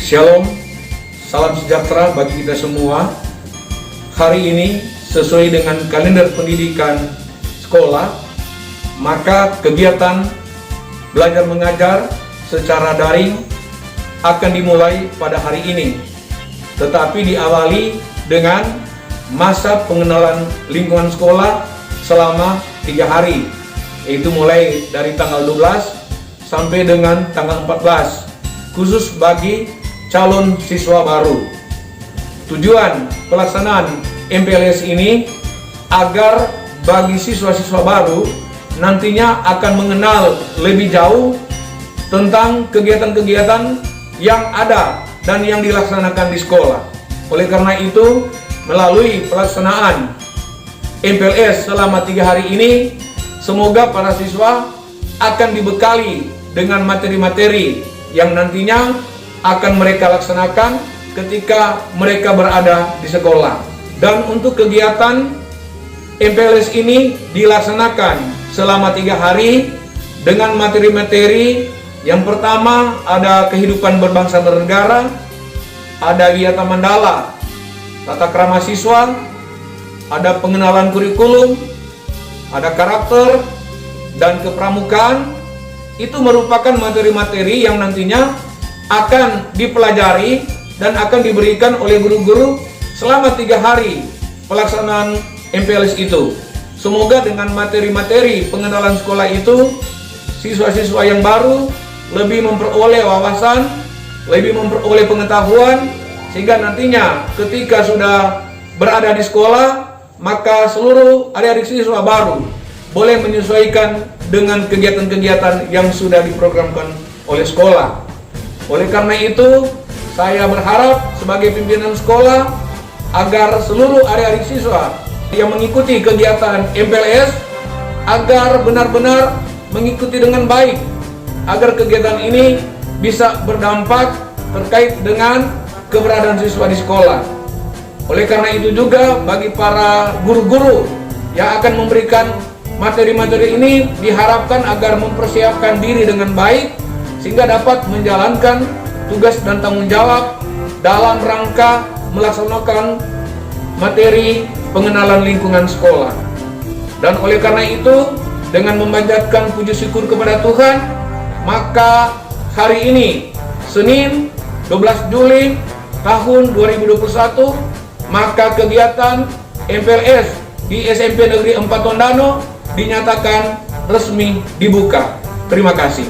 Shalom, salam sejahtera bagi kita semua. Hari ini sesuai dengan kalender pendidikan sekolah, maka kegiatan belajar mengajar secara daring akan dimulai pada hari ini. Tetapi diawali dengan masa pengenalan lingkungan sekolah selama 3 hari, yaitu mulai dari tanggal 12 sampai dengan tanggal 14, khusus bagi calon siswa baru. Tujuan pelaksanaan MPLS ini agar bagi siswa-siswa baru nantinya akan mengenal lebih jauh tentang kegiatan-kegiatan yang ada dan yang dilaksanakan di sekolah. Oleh karena itu, melalui pelaksanaan MPLS selama 3 hari ini, semoga para siswa akan dibekali dengan materi-materi yang nantinya akan mereka laksanakan ketika mereka berada di sekolah. Dan untuk kegiatan MPLS ini dilaksanakan selama 3 hari dengan materi-materi. Yang pertama ada kehidupan berbangsa bernegara, ada Wiyata Mandala, tata krama siswa, ada pengenalan kurikulum, ada karakter, dan kepramukaan. Itu merupakan materi-materi yang nantinya akan dipelajari dan akan diberikan oleh guru-guru selama 3 hari pelaksanaan MPLS itu. Semoga dengan materi-materi pengenalan sekolah itu, siswa-siswa yang baru lebih memperoleh wawasan, lebih memperoleh pengetahuan, sehingga nantinya ketika sudah berada di sekolah, maka seluruh adik-adik siswa baru boleh menyesuaikan dengan kegiatan-kegiatan yang sudah diprogramkan oleh sekolah. Oleh karena itu, saya berharap sebagai pimpinan sekolah agar seluruh adik-adik siswa yang mengikuti kegiatan MPLS agar benar-benar mengikuti dengan baik, agar kegiatan ini bisa berdampak terkait dengan keberadaan siswa di sekolah. Oleh karena itu juga bagi para guru-guru yang akan memberikan materi-materi ini diharapkan agar mempersiapkan diri dengan baik sehingga dapat menjalankan tugas dan tanggung jawab dalam rangka melaksanakan materi pengenalan lingkungan sekolah. Dan oleh karena itu, dengan memanjatkan puji syukur kepada Tuhan, maka hari ini, Senin 12 Juli tahun 2021, maka kegiatan MPLS di SMP Negeri 4 Tondano dinyatakan resmi dibuka. Terima kasih.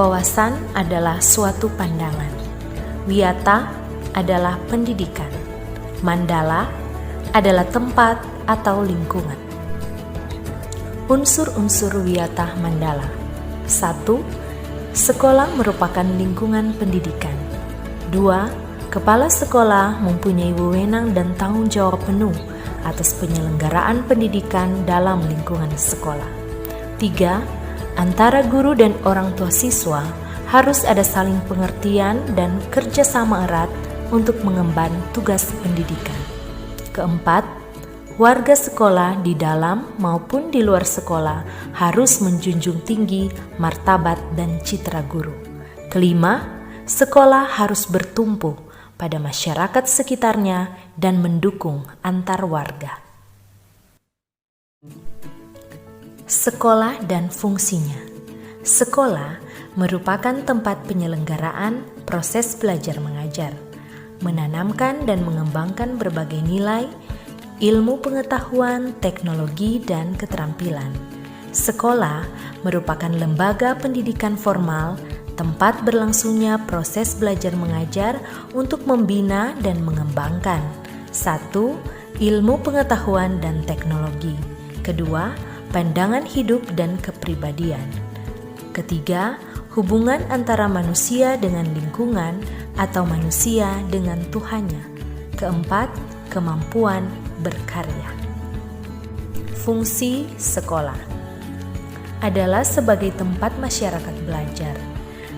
Wawasan adalah suatu pandangan. Wiyata adalah pendidikan. Mandala adalah tempat atau lingkungan. Unsur-unsur wiyata mandala. 1. Sekolah merupakan lingkungan pendidikan. 2. Kepala sekolah mempunyai wewenang dan tanggung jawab penuh atas penyelenggaraan pendidikan dalam lingkungan sekolah. 3. Antara guru dan orang tua siswa harus ada saling pengertian dan kerjasama erat untuk mengemban tugas pendidikan. Keempat, warga sekolah di dalam maupun di luar sekolah harus menjunjung tinggi martabat dan citra guru. Kelima, sekolah harus bertumpu pada masyarakat sekitarnya dan mendukung antar warga. Sekolah dan fungsinya. Sekolah merupakan tempat penyelenggaraan proses belajar mengajar, menanamkan dan mengembangkan berbagai nilai, ilmu pengetahuan, teknologi, dan keterampilan. Sekolah merupakan lembaga pendidikan formal, tempat berlangsungnya proses belajar mengajar untuk membina dan mengembangkan 1. Ilmu pengetahuan dan teknologi. 2. Pandangan hidup dan kepribadian. 3. Hubungan antara manusia dengan lingkungan atau manusia dengan Tuhannya. 4. Kemampuan berkarya. Fungsi sekolah adalah sebagai tempat masyarakat belajar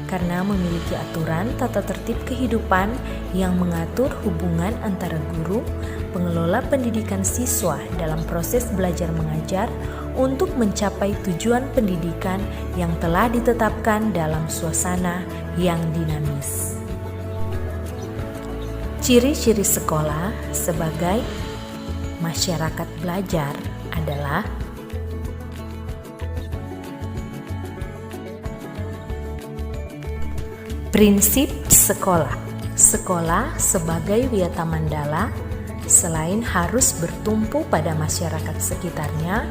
karena memiliki aturan tata tertib kehidupan yang mengatur hubungan antara guru, pengelola pendidikan siswa dalam proses belajar mengajar untuk mencapai tujuan pendidikan yang telah ditetapkan dalam suasana yang dinamis. Ciri-ciri sekolah sebagai masyarakat belajar adalah prinsip sekolah. Sekolah sebagai wiyata mandala selain harus bertumpu pada masyarakat sekitarnya,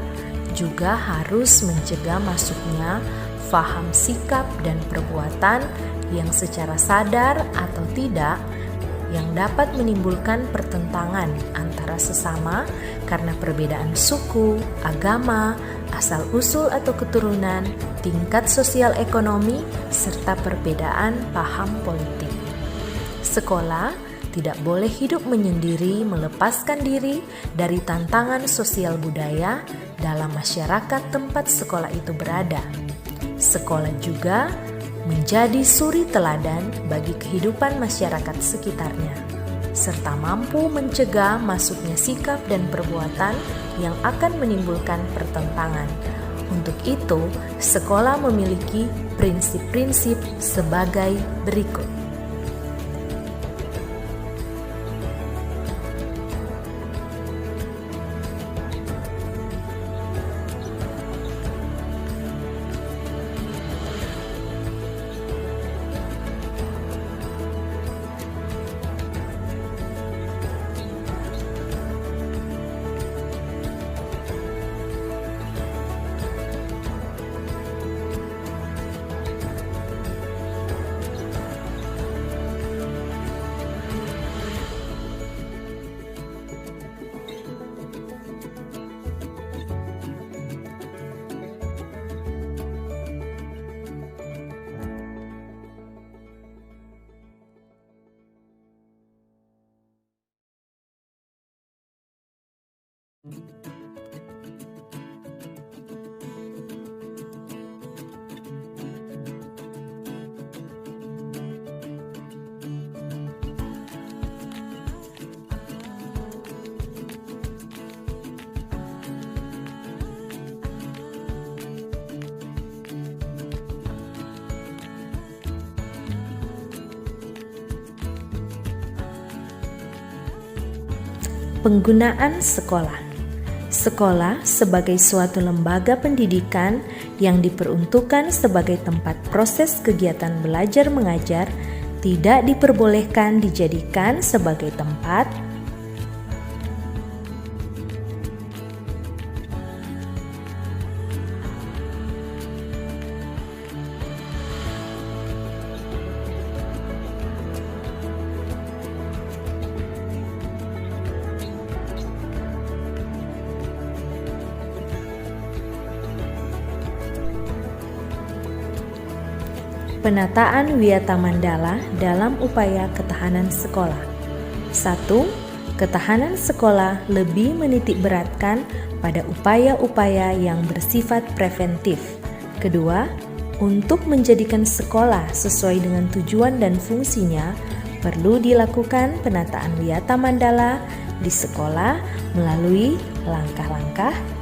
juga harus mencegah masuknya faham sikap dan perbuatan yang secara sadar atau tidak yang dapat menimbulkan pertentangan antara sesama karena perbedaan suku, agama, asal-usul atau keturunan, tingkat sosial ekonomi, serta perbedaan paham politik. Sekolah tidak boleh hidup menyendiri, melepaskan diri dari tantangan sosial budaya dalam masyarakat tempat sekolah itu berada. Sekolah juga menjadi suri teladan bagi kehidupan masyarakat sekitarnya, serta mampu mencegah masuknya sikap dan perbuatan yang akan menimbulkan pertentangan. Untuk itu, sekolah memiliki prinsip-prinsip sebagai berikut. Penggunaan sekolah. Sekolah sebagai suatu lembaga pendidikan yang diperuntukkan sebagai tempat proses kegiatan belajar mengajar tidak diperbolehkan dijadikan sebagai tempat Penataan Wiyata Mandala dalam upaya ketahanan sekolah. 1. Ketahanan sekolah lebih menitik beratkan pada upaya-upaya yang bersifat preventif. Kedua, untuk menjadikan sekolah sesuai dengan tujuan dan fungsinya, perlu dilakukan penataan Wiyata Mandala di sekolah melalui langkah-langkah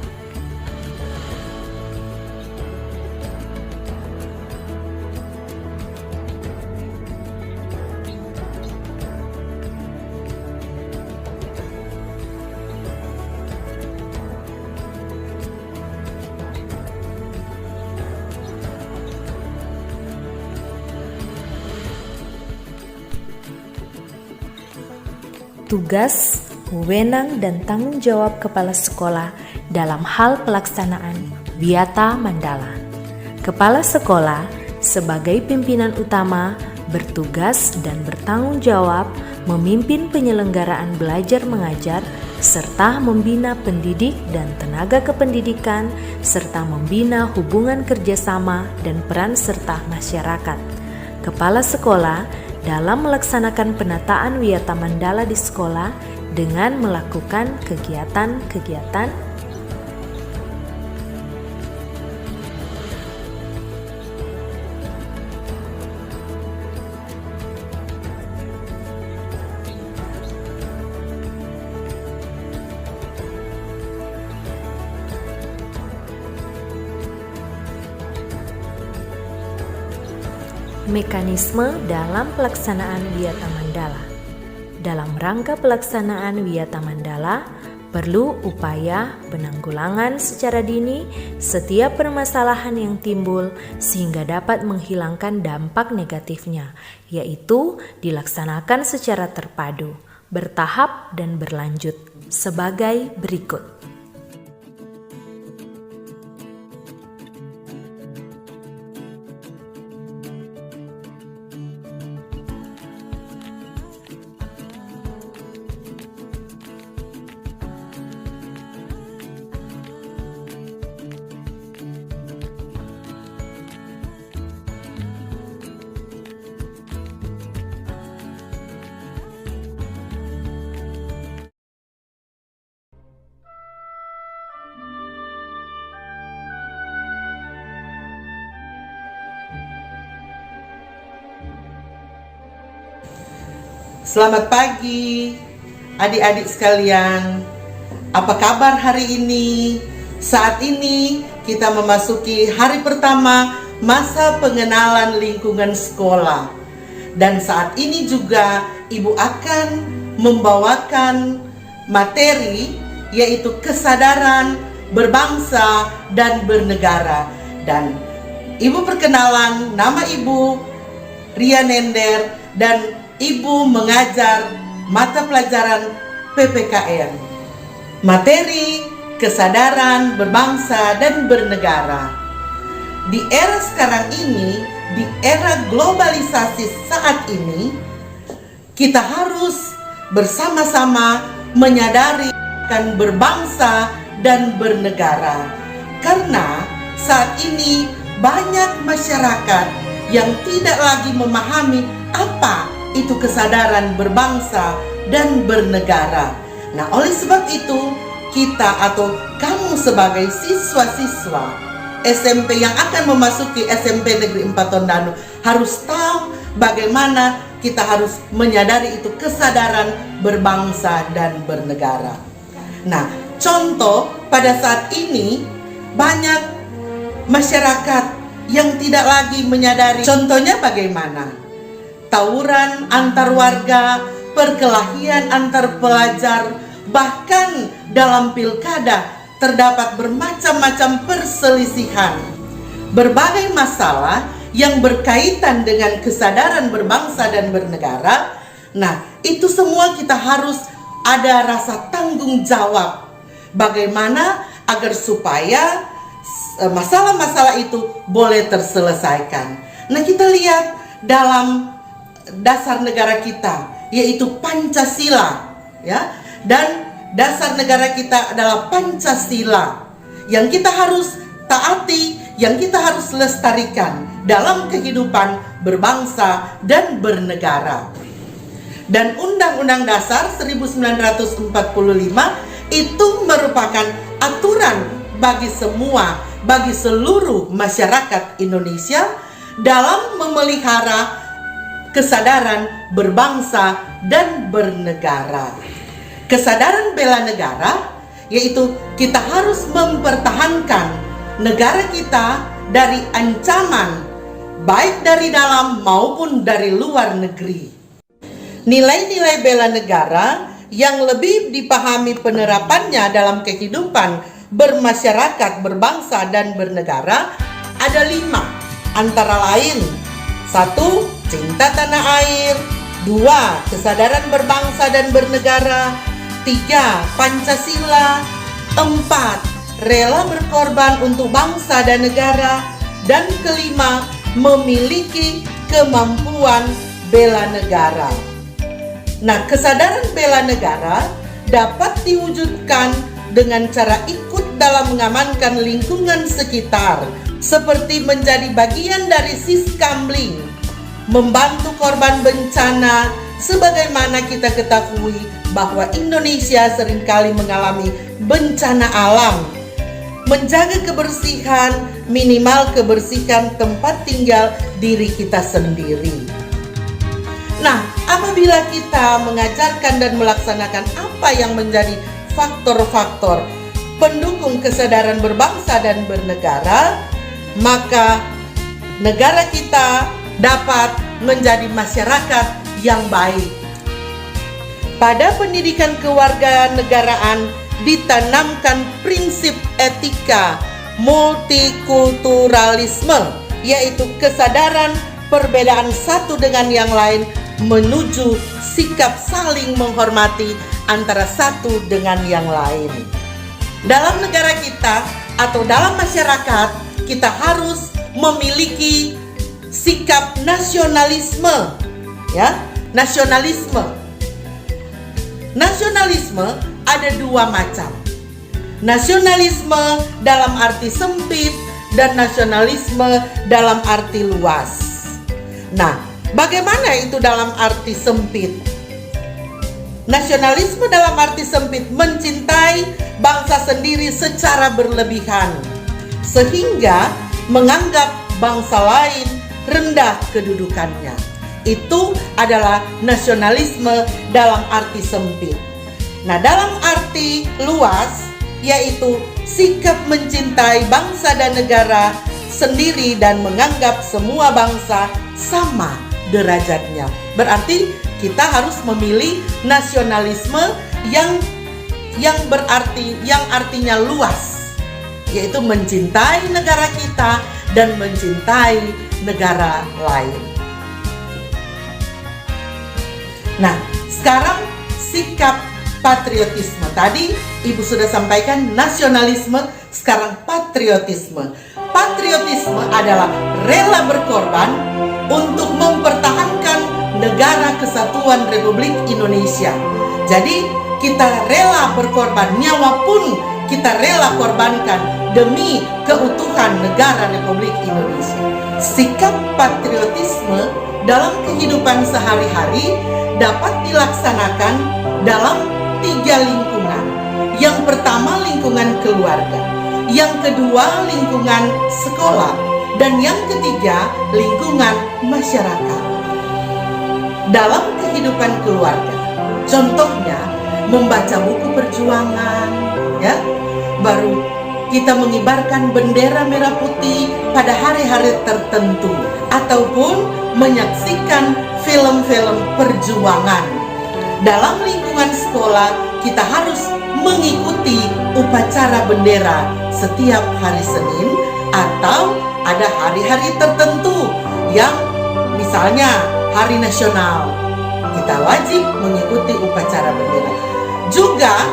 tugas, wewenang, dan tanggung jawab kepala sekolah dalam hal pelaksanaan Wiyata Mandala. Kepala sekolah sebagai pimpinan utama bertugas dan bertanggung jawab memimpin penyelenggaraan belajar mengajar serta membina pendidik dan tenaga kependidikan serta membina hubungan kerjasama dan peran serta masyarakat. Kepala sekolah dalam melaksanakan penataan Wiyata Mandala di sekolah dengan melakukan kegiatan-kegiatan mekanisme dalam pelaksanaan Wiyata Mandala. Dalam rangka pelaksanaan Wiyata Mandala, perlu upaya penanggulangan secara dini setiap permasalahan yang timbul sehingga dapat menghilangkan dampak negatifnya, yaitu dilaksanakan secara terpadu, bertahap dan berlanjut sebagai berikut. Selamat pagi adik-adik sekalian. Apa kabar hari ini? Saat ini kita memasuki hari pertama masa pengenalan lingkungan sekolah. Dan saat ini juga Ibu akan membawakan materi yaitu kesadaran berbangsa dan bernegara. Dan Ibu perkenalan, nama Ibu Ria Nender dan Ibu mengajar mata pelajaran PPKN. Materi kesadaran berbangsa dan bernegara. Di era sekarang ini, di era globalisasi saat ini, kita harus bersama-sama menyadari akan berbangsa dan bernegara. Karena saat ini banyak masyarakat yang tidak lagi memahami apa itu kesadaran berbangsa dan bernegara. Nah, oleh sebab itu, kita atau kamu sebagai siswa-siswa SMP yang akan memasuki SMP Negeri 4 Tondano harus tahu bagaimana kita harus menyadari itu kesadaran berbangsa dan bernegara. Nah, contoh pada saat ini banyak masyarakat yang tidak lagi menyadari. Contohnya bagaimana? Tawuran antar warga, perkelahian antar pelajar, bahkan dalam pilkada terdapat bermacam-macam perselisihan. Berbagai masalah yang berkaitan dengan kesadaran berbangsa dan bernegara. Nah, itu semua kita harus ada rasa tanggung jawab. Bagaimana agar supaya masalah-masalah itu boleh terselesaikan. Nah, kita lihat dalam dasar negara kita yaitu Pancasila, ya, dan dasar negara kita adalah Pancasila yang kita harus taati, yang kita harus lestarikan dalam kehidupan berbangsa, dan bernegara. Dan Undang-Undang Dasar 1945 itu merupakan aturan bagi seluruh masyarakat Indonesia dalam memelihara kesadaran berbangsa dan bernegara. Kesadaran bela negara yaitu kita harus mempertahankan negara kita dari ancaman baik dari dalam maupun dari luar negeri. Nilai-nilai bela negara yang lebih dipahami penerapannya dalam kehidupan bermasyarakat, berbangsa, dan bernegara ada 5, antara lain 1. Cinta tanah air, 2. Kesadaran berbangsa dan bernegara, 3. Pancasila, 4. Rela berkorban untuk bangsa dan negara, dan kelima, memiliki kemampuan bela negara. Nah, kesadaran bela negara dapat diwujudkan dengan cara ikut dalam mengamankan lingkungan sekitar, seperti menjadi bagian dari Siskamling, membantu korban bencana, sebagaimana kita ketahui bahwa Indonesia seringkali mengalami bencana alam, menjaga kebersihan, minimal kebersihan tempat tinggal diri kita sendiri. Nah, apabila kita mengajarkan dan melaksanakan apa yang menjadi faktor-faktor pendukung kesadaran berbangsa dan bernegara, maka negara kita dapat menjadi masyarakat yang baik. Pada pendidikan kewarganegaraan ditanamkan prinsip etika multikulturalisme, yaitu kesadaran perbedaan satu dengan yang lain menuju sikap saling menghormati antara satu dengan yang lain. Dalam negara kita atau dalam masyarakat, kita harus memiliki sikap nasionalisme, ya, nasionalisme. Nasionalisme ada 2 macam. Nasionalisme dalam arti sempit dan nasionalisme dalam arti luas. Nah, bagaimana itu dalam arti sempit? Nasionalisme dalam arti sempit mencintai bangsa sendiri secara berlebihan, sehingga menganggap bangsa lain rendah kedudukannya. Itu adalah nasionalisme dalam arti sempit. Nah, dalam arti luas, yaitu sikap mencintai bangsa dan negara sendiri dan menganggap semua bangsa sama derajatnya. Berarti kita harus memilih nasionalisme yang artinya luas, yaitu mencintai negara kita dan mencintai negara lain. Nah, sekarang sikap patriotisme. Tadi Ibu sudah sampaikan nasionalisme, sekarang patriotisme. Patriotisme adalah rela berkorban untuk mempertahankan negara kesatuan Republik Indonesia. Jadi kita rela berkorban, nyawa pun kita rela korbankan demi keutuhan negara Republik Indonesia. Sikap patriotisme dalam kehidupan sehari-hari dapat dilaksanakan dalam 3 lingkungan. Yang pertama lingkungan keluarga, yang kedua lingkungan sekolah, dan yang ketiga lingkungan masyarakat. Dalam kehidupan keluarga, contohnya membaca buku perjuangan, ya, baru kita mengibarkan bendera merah putih pada hari-hari tertentu, ataupun menyaksikan film-film perjuangan. Dalam lingkungan sekolah, kita harus mengikuti upacara bendera setiap hari Senin, atau ada hari-hari tertentu yang misalnya hari nasional, kita wajib mengikuti upacara bendera. Juga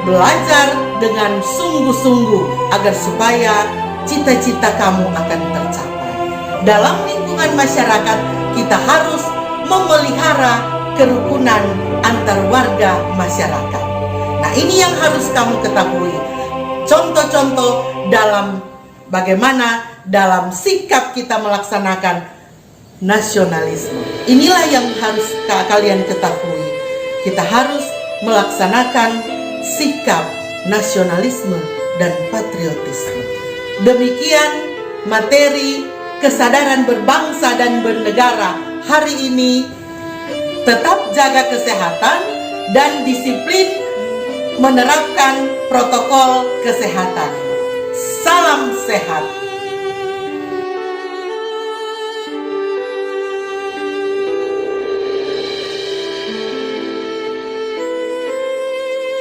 belajar dengan sungguh-sungguh agar supaya cita-cita kamu akan tercapai. Dalam lingkungan masyarakat, kita harus memelihara kerukunan antar warga masyarakat. Nah, ini yang harus kamu ketahui. Contoh-contoh dalam bagaimana dalam sikap kita melaksanakan nasionalisme. Inilah yang harus kalian ketahui. Kita harus melaksanakan sikap nasionalisme dan patriotisme. Demikian materi kesadaran berbangsa dan bernegara hari ini. Tetap jaga kesehatan dan disiplin menerapkan protokol kesehatan. Salam sehat.